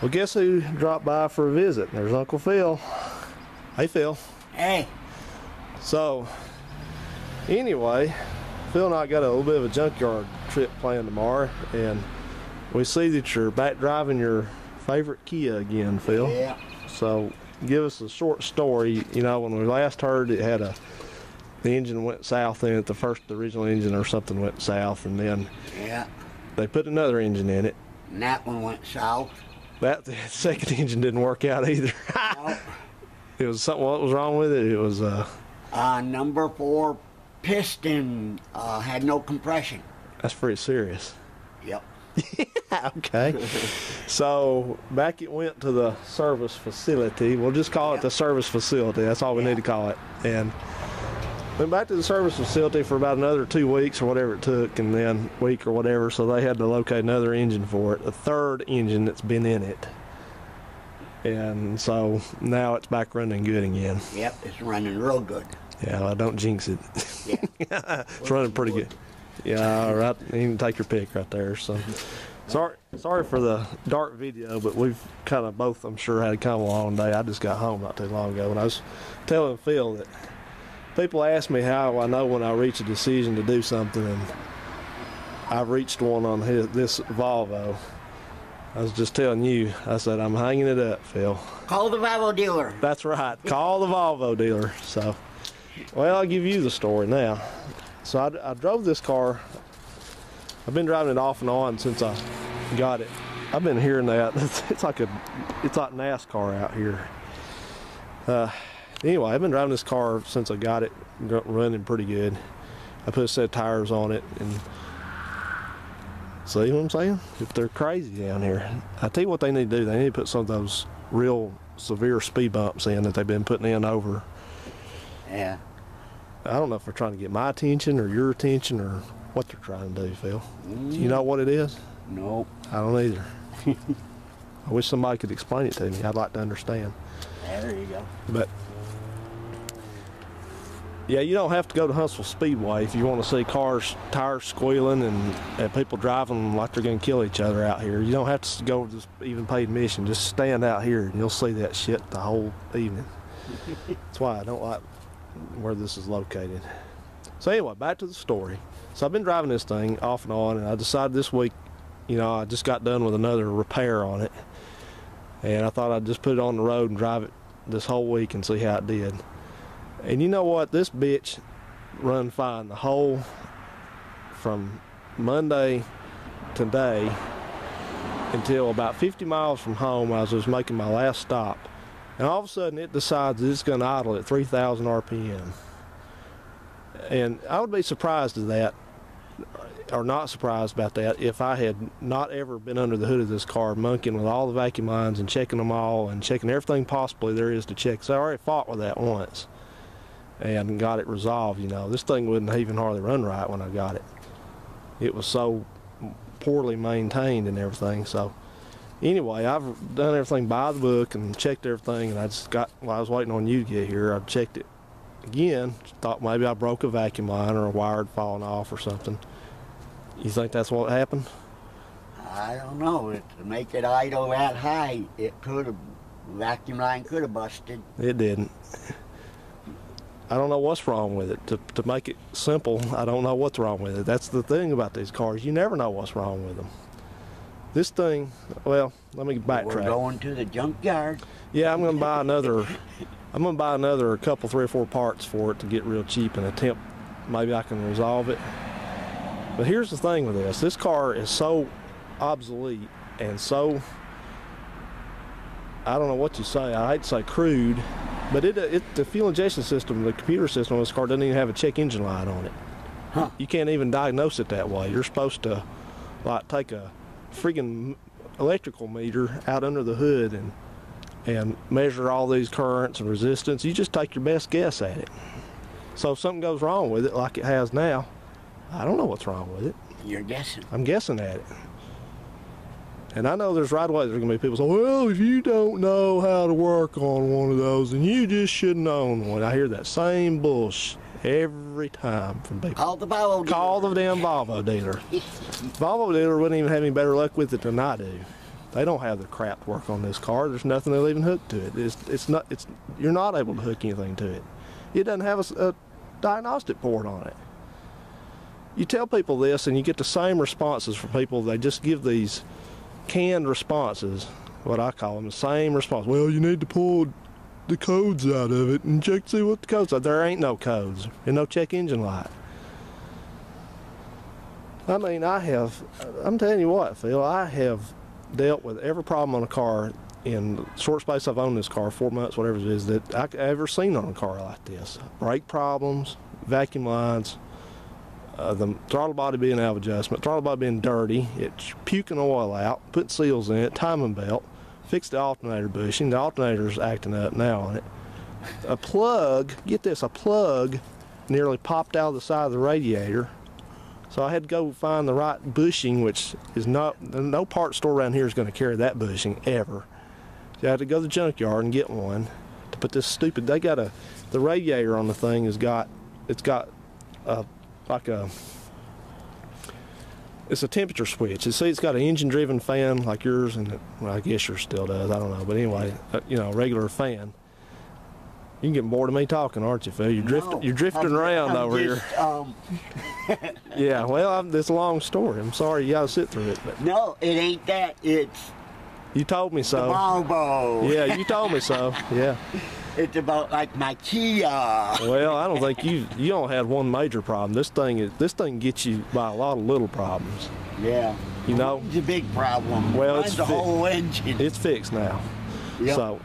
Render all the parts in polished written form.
Well, guess who dropped by for a visit? There's Uncle Phil. Hey, Phil. Hey. So, anyway, Phil and I got a little bit of a junkyard trip planned tomorrow, and we see that you're back driving your favorite Kia again, Phil. Yeah. So, give us a short story. You know, when we last heard, it had the engine went south in it. The original engine or something went south, and then they put another engine in it. And that one went south. That the second engine didn't work out either. Nope. It was something. What was wrong with it? It was number 4 piston had no compression. That's pretty serious. Yep. Okay. So back it went to the service facility. We'll just call it the service facility. That's all we need to call it. And went back to the service facility for about another 2 weeks or whatever it took, and then week or whatever. So they had to locate another engine for it, a third engine that's been in it. And so now it's back running good again. Yep, it's running real good. Yeah, well, don't jinx it. Yeah. It's running pretty good. Yeah, right. You can take your pick right there. So, sorry for the dark video, but we've kind of both, I'm sure, had kind of a long day. I just got home not too long ago, and I was telling Phil that people ask me how I know when I reach a decision to do something, and I've reached one on this Volvo. I was just telling you, I said, I'm hanging it up, Phil. Call the Volvo dealer. That's right. Call the Volvo dealer. So, well, I'll give you the story now. So I drove this car. I've been driving it off and on since I got it. I've been hearing that. It's like NASCAR out here. Anyway, I've been driving this car since I got it, running pretty good. I put a set of tires on it, and see what I'm saying? If they're crazy down here, I tell you what they need to do. They need to put some of those real severe speed bumps in that they've been putting in over. Yeah. I don't know if they're trying to get my attention or your attention or what they're trying to do, Phil. Do you know what it is? Nope. I don't either. I wish somebody could explain it to me. I'd like to understand. Yeah, there you go. But yeah, you don't have to go to Huntsville Speedway if you want to see tires squealing and people driving like they're going to kill each other out here. You don't have to go to even pay admission. Just stand out here and you'll see that shit the whole evening. That's why I don't like where this is located. So anyway, back to the story. So I've been driving this thing off and on, and I decided this week, you know, I just got done with another repair on it, and I thought I'd just put it on the road and drive it this whole week and see how it did. And you know what? This bitch run fine the whole from Monday today until about 50 miles from home. I was just making my last stop, and all of a sudden it decides that it's going to idle at 3,000 RPM. And I would be surprised at that, or not surprised about that, if I had not ever been under the hood of this car monkeying with all the vacuum lines and checking them all and checking everything possibly there is to check. So I already fought with that once and got it resolved. You know, this thing wouldn't even hardly run right when I got it. It was so poorly maintained and everything. So anyway, I've done everything by the book and checked everything, and I just got, while I was waiting on you to get here, I checked it again. Thought maybe I broke a vacuum line or a wire had fallen off or something. You think that's what happened? I don't know. To make it idle that high, vacuum line could have busted. It didn't. I don't know what's wrong with it. To make it simple, I don't know what's wrong with it. That's the thing about these cars. You never know what's wrong with them. This thing, well, let me backtrack. We're going to the junkyard. Yeah, I'm going to buy another. I'm going to buy another couple, 3 or 4 parts for it to get real cheap and attempt maybe I can resolve it. But here's the thing with this. This car is so obsolete and so, I don't know what you say. I hate to say crude, but the fuel injection system, the computer system on this car doesn't even have a check engine light on it. Huh. You can't even diagnose it that way. You're supposed to like take a friggin' electrical meter out under the hood and measure all these currents and resistance. You just take your best guess at it. So if something goes wrong with it like it has now, I don't know what's wrong with it. You're guessing. I'm guessing at it. And I know there's right away there's going to be people saying, well, if you don't know how to work on one of those, then you just shouldn't own one. I hear that same bullshit every time from people. Call the Volvo dealer. Call the damn Volvo dealer. Volvo dealer wouldn't even have any better luck with it than I do. They don't have the crap to work on this car. There's nothing they'll even hook to it. You're not able to hook anything to it. It doesn't have a diagnostic port on it. You tell people this and you get the same responses from people. They just give these canned responses, what I call them, the same response. Well, you need to pull the codes out of it and check to see what the codes are. There ain't no codes and no check engine light. I mean, I'm telling you what, Phil, I have dealt with every problem on a car in the short space I've owned this car, 4 months, whatever it is, that I've ever seen on a car like this. Brake problems, vacuum lines, the throttle body being out of adjustment, throttle body being dirty, it's puking oil out, putting seals in it, timing belt, fixed the alternator bushing, the alternator's acting up now on it. A plug, get this, a plug nearly popped out of the side of the radiator. So I had to go find the right bushing, which is no parts store around here is going to carry that bushing ever. So I had to go to the junkyard and get one to put this stupid, the radiator on the thing it's got it's a temperature switch. It's got an engine driven fan like yours, and well, I guess yours still does, I don't know. But anyway, a regular fan. You can get bored of me talking, aren't you, Phil? You're drifting around over here. Yeah, well, it's a long story. I'm sorry you got to sit through it. But no, it ain't that. It's you told me so. The Volvo. Yeah, you told me so. Yeah. It's about like my Kia. Well, I don't think you don't have one major problem. This thing gets you by a lot of little problems. Yeah. You know. It's a big problem. Well, it's the whole engine. It's fixed now. Yep.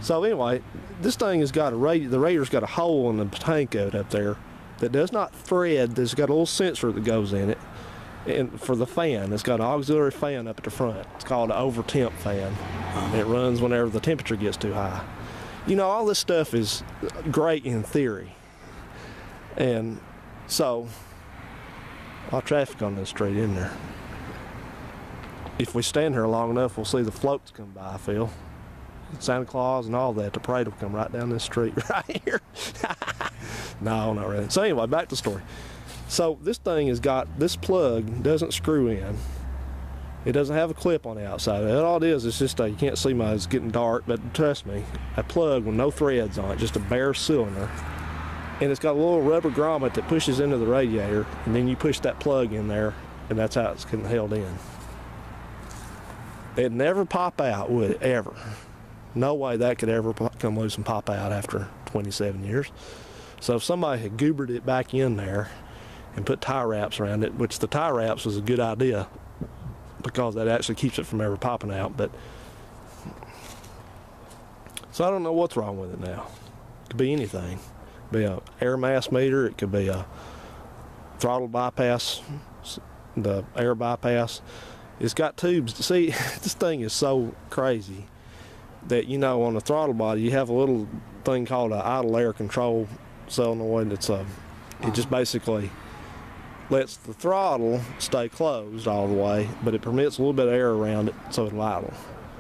So anyway, this thing has got the radiator's got a hole in the tank of it up there that does not thread. There's got a little sensor that goes in it, and for the fan, it's got an auxiliary fan up at the front. It's called an over temp fan. It runs whenever the temperature gets too high. You know, all this stuff is great in theory, and so a lot of traffic on this street, isn't there? If we stand here long enough, we'll see the floats come by, Phil. Santa Claus and all that. The parade will come right down this street right here. No, not really. So anyway, back to the story. So this thing has got, this plug doesn't screw in. It doesn't have a clip on the outside of it. All it is just you can't see it's getting dark, but trust me, a plug with no threads on it, just a bare cylinder. And it's got a little rubber grommet that pushes into the radiator, and then you push that plug in there, and that's how it's getting held in. It'd never pop out, would it, ever? No way that could ever come loose and pop out after 27 years. So if somebody had goobered it back in there and put tie wraps around it, which the tie wraps was a good idea because that actually keeps it from ever popping out. But so I don't know what's wrong with it now. It could be anything. It could be a air mass meter. It could be a throttle bypass, the air bypass. It's got tubes. See, this thing is so crazy that, on the throttle body, you have a little thing called an idle air control solenoid. It just basically lets the throttle stay closed all the way, but it permits a little bit of air around it so it'll idle.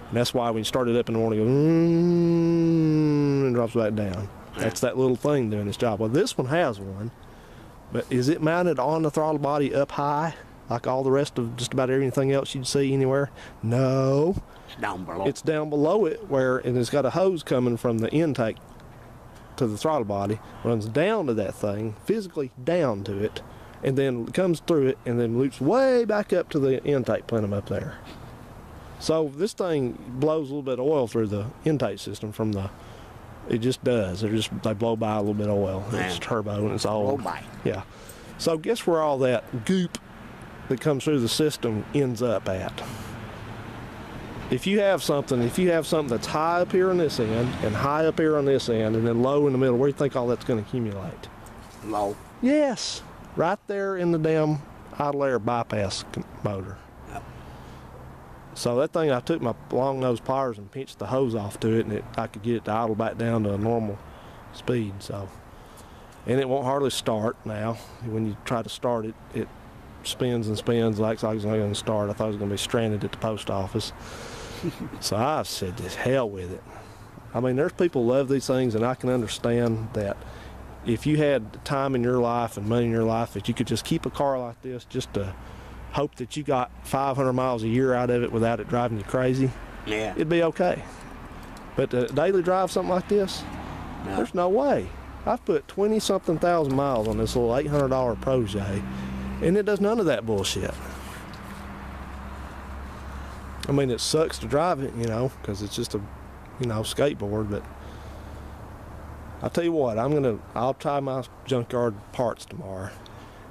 And that's why when you start it up in the morning, it goes, and drops back down. That's that little thing doing its job. Well, this one has one, but is it mounted on the throttle body up high like all the rest of just about everything else you'd see anywhere? No. It's down below. It's down below it and it's got a hose coming from the intake to the throttle body, runs down to that thing, physically down to it, and then comes through it and then loops way back up to the intake plenum up there. So this thing blows a little bit of oil through the intake system from it just does. They blow by a little bit of oil. Man. It's turbo and it's all. Blow by. Yeah. So guess where all that goop that comes through the system ends up at? If you have something that's high up here on this end and high up here on this end and then low in the middle, where do you think all that's going to accumulate? Low. Yes, right there in the damn idle air bypass motor. Yep. So that thing, I took my long nose pliers and pinched the hose off to it, and I could get it to idle back down to a normal speed. So, and it won't hardly start now. When you try to start it, it spins and spins like it's not going to start. I thought it was going to be stranded at the post office. So I said, "Just hell with it." I mean, there's people who love these things, and I can understand that. If you had time in your life and money in your life that you could just keep a car like this just to hope that you got 500 miles a year out of it without it driving you crazy, Yeah. it'd be okay. But to daily drive something like this, No. there's no way. I've put 20-something thousand miles on this little $800 Protege, and it does none of that bullshit. I mean, it sucks to drive it, you know, because it's just a, you know, skateboard, but I'll tell you what, I'll try my junkyard parts tomorrow,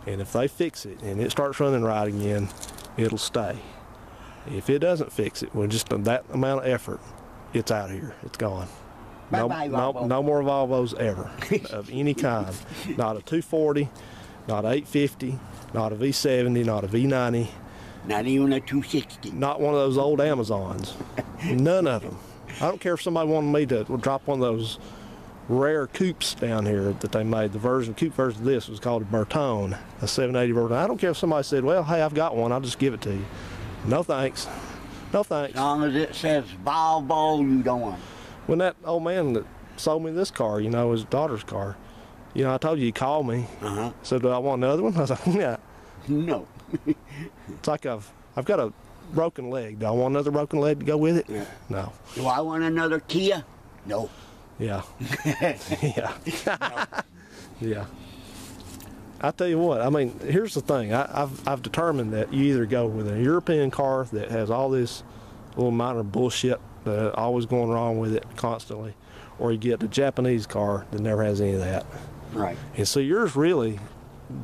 and if they fix it and it starts running right again, it'll stay. If it doesn't fix it, with just that amount of effort, it's out of here. It's gone. Bye-bye, Volvo. No more Volvos ever, of any kind. Not a 240, not a 850, not a V70, not a V90. Not even a 260. Not one of those old Amazons. None of them. I don't care if somebody wanted me to drop one of those rare coupes down here that they made. The coupe version of this was called a Bertone, a 780 Bertone. I don't care if somebody said, well, hey, I've got one, I'll just give it to you. No thanks. No thanks. As long as it says Volvo, you don't want it. When that old man that sold me this car, you know, his daughter's car, you know, I told you he called me. Said, do I want another one? I was like, yeah. No. It's like I've got a broken leg. Do I want another broken leg to go with it? Yeah. No. Do I want another Kia? No. Yeah. Yeah. Yeah. I tell you what, I mean, here's the thing. I've determined that you either go with a European car that has all this little minor bullshit always going wrong with it constantly, or you get the Japanese car that never has any of that. Right. And so yours really,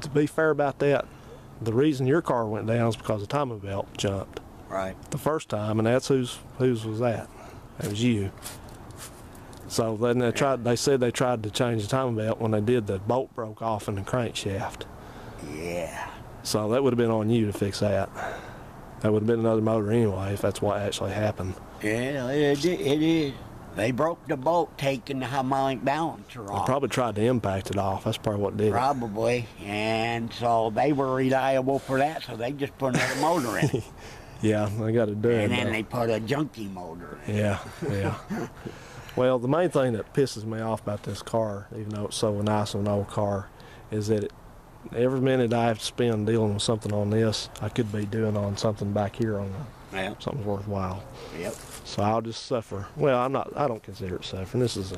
to be fair about that, the reason your car went down is because the timing belt jumped Right. the first time, and that's whose was that? It was you. So then they said they tried to change the timing belt. When they did, the bolt broke off in the crankshaft. Yeah. So that would have been on you to fix that. That would have been another motor anyway, if that's what actually happened. Yeah, it is. They broke the bolt taking the harmonic balancer They off. probably tried to impact it off. That's probably what did it. Probably. And so they were reliable for that, so they just put another motor in it. Yeah, they got to do it. And then though. they put a junky motor in it. Yeah, yeah. Well, the main thing that pisses me off about this car, even though it's so nice of an old car, is that every minute I have to spend dealing with something on this, I could be doing on something back here on something worthwhile. Yep. So I'll just suffer. Well, I don't consider it suffering. This is a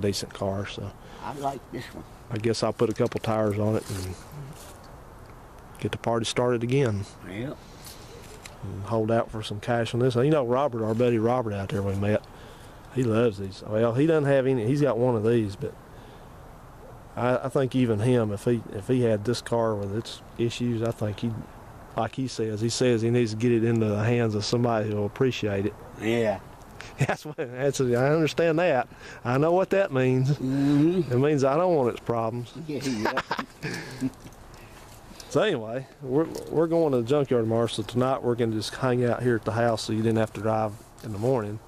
decent car, so I like this one. I guess I'll put a couple tires on it and get the party started again. Yep. And hold out for some cash on this. You know, Robert, our buddy Robert out there we met, he loves these. Well, he doesn't have any. He's got one of these, but I think even him, if he had this car with its issues, I think he, like he says he needs to get it into the hands of somebody who will appreciate it. Yeah. I understand that. I know what that means. Mm-hmm. It means I don't want its problems. Yeah. So anyway, we're going to the junkyard tomorrow. So tonight we're going to just hang out here at the house, so you didn't have to drive in the morning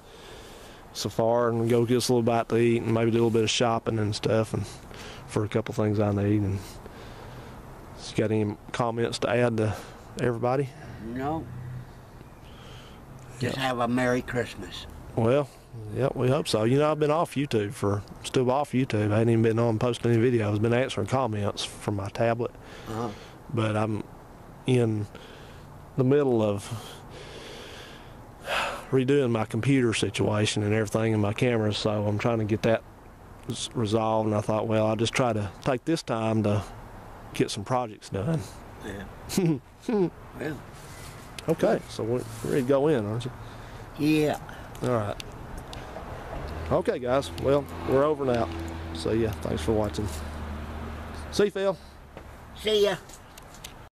so far, and go get us a little bite to eat, and maybe do a little bit of shopping and stuff, and for a couple things I need. And you got any comments to add to everybody? No. Just have a Merry Christmas. Well, yeah, we hope so. You know, I've been off YouTube still off YouTube. I ain't even been on posting any videos. I've been answering comments from my tablet. Uh-huh. But I'm in the middle of redoing my computer situation and everything in my camera, so I'm trying to get that resolved. And I thought, well, I'll just try to take this time to get some projects done. Yeah. Well. Okay, so we're ready to go in, aren't you? Yeah. All right. Okay, guys. Well, we're over now. See ya. Thanks for watching. See you, Phil. See ya.